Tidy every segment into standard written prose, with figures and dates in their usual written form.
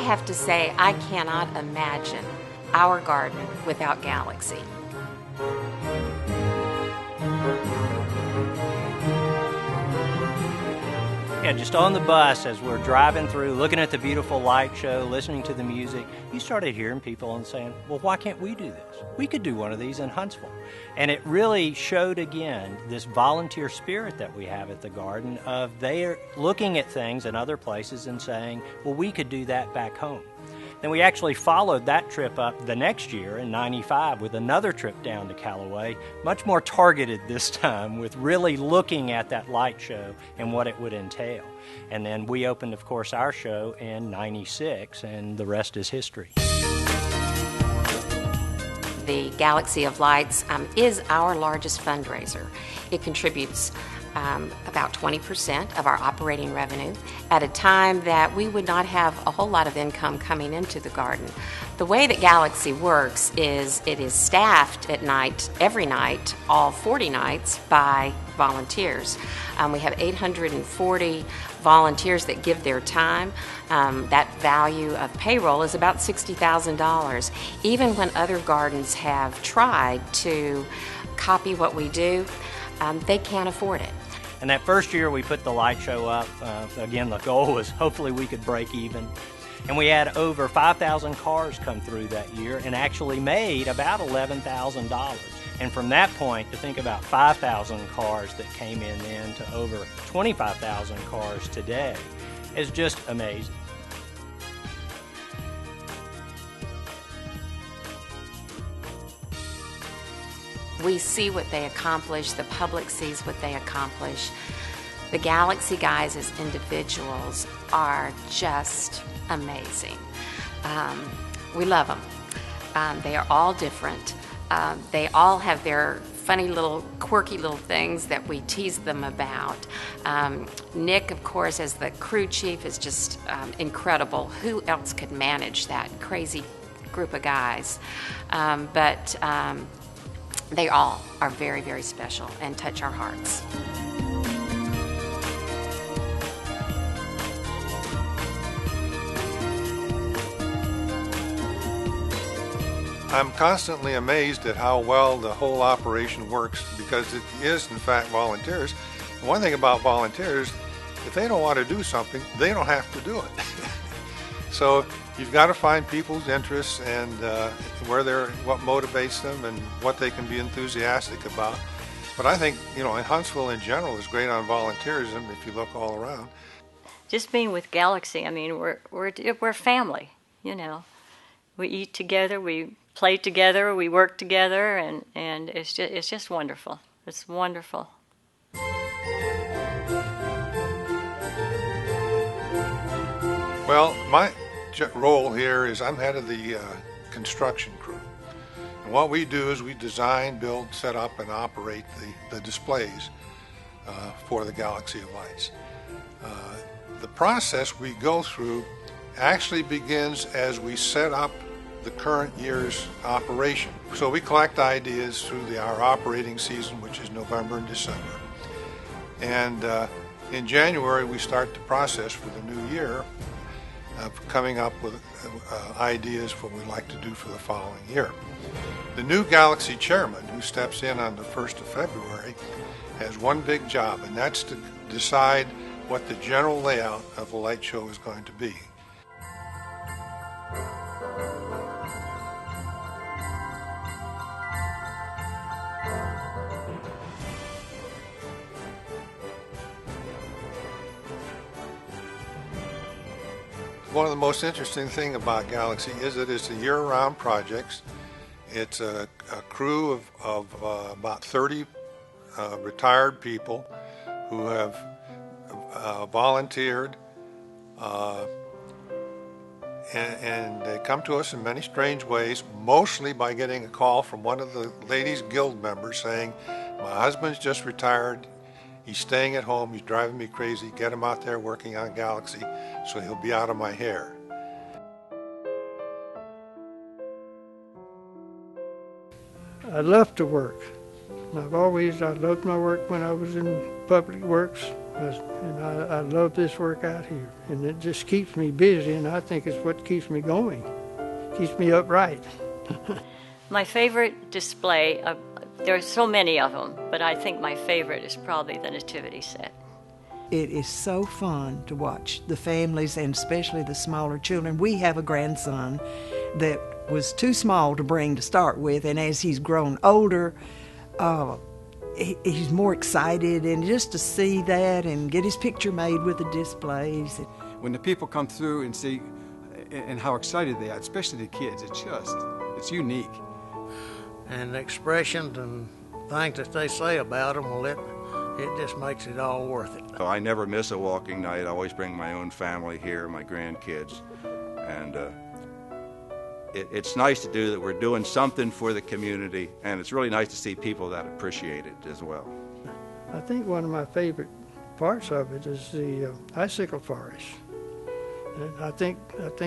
have to say, I cannot imagine our garden without Galaxy. Yeah, just on the bus as we're driving through, looking at the beautiful light show, listening to the music, you started hearing people and saying, well, why can't we do this? We could do one of these in Huntsville. And it really showed again this volunteer spirit that we have at the garden of they're looking at things in other places and saying, well, we could do that back home. Then we actually followed that trip up the next year in '95 with another trip down to Callaway, much more targeted this time with really looking at that light show and what it would entail. And then we opened, of course, our show in '96, and the rest is history. The Galaxy of Lights is our largest fundraiser. It contributes about 20% of our operating revenue at a time that we would not have a whole lot of income coming into the garden. The way that Galaxy works is it is staffed at night, every night, all 40 nights, by volunteers. We have 840 volunteers that give their time. That value of payroll is about $60,000. Even when other gardens have tried to copy what we do, they can't afford it. And that first year we put the light show up, again, the goal was hopefully we could break even. And we had over 5,000 cars come through that year and actually made about $11,000. And from that point, to think about 5,000 cars that came in then to over 25,000 cars today is just amazing. We see what they accomplish, the public sees what they accomplish. The Galaxy guys as individuals are just amazing. We love them. They are all different. They all have their funny little, quirky little things that we tease them about. Nick, of course, as the crew chief is just incredible. Who else could manage that crazy group of guys? But they all are very, very special and touch our hearts. I'm constantly amazed at how well the whole operation works because it is, in fact, volunteers. One thing about volunteers, if they don't want to do something, they don't have to do it. So you've got to find people's interests and what motivates them and what they can be enthusiastic about. But I think, in Huntsville in general is great on volunteerism if you look all around. Just being with Galaxy, I mean, we're family, We eat together, we play together, we work together, and it's just wonderful. It's wonderful. Well, my role here is I'm head of the construction crew. And what we do is we design, build, set up, and operate the displays for the Galaxy of Lights. The process we go through actually begins as we set up the current year's operation. So we collect ideas through our operating season, which is November and December. And in January, we start the process for the new year of coming up with ideas for what we'd like to do for the following year. The new Galaxy chairman, who steps in on the 1st of February, has one big job, and that's to decide what the general layout of the light show is going to be. One of the most interesting things about Galaxy is that it's a year-round project. It's a crew of about 30 retired people who have volunteered, and they come to us in many strange ways, mostly by getting a call from one of the ladies' guild members saying, my husband's just retired, he's staying at home, he's driving me crazy, get him out there working on Galaxy so he'll be out of my hair. I love to work. I loved my work when I was in public works. And I love this work out here, and it just keeps me busy, and I think it's what keeps me going, keeps me upright. My favorite display, there are so many of them, but I think my favorite is probably the nativity set. It is so fun to watch the families and especially the smaller children. We have a grandson that was too small to bring to start with, and as he's grown older, he's more excited, and just to see that and get his picture made with the displays. When the people come through and see and how excited they are, especially the kids, it's unique. And the expressions and things that they say about them, well, it just makes it all worth it. I never miss a walking night. I always bring my own family here, my grandkids, and it's nice to do that. We're doing something for the community, and it's really nice to see people that appreciate it as well. I think one of my favorite parts of it is the icicle forest. And I think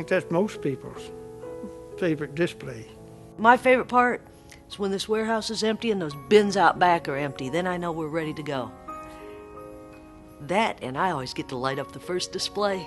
that's most people's favorite display. My favorite part is when this warehouse is empty and those bins out back are empty. Then I know we're ready to go. That, and I always get to light up the first display.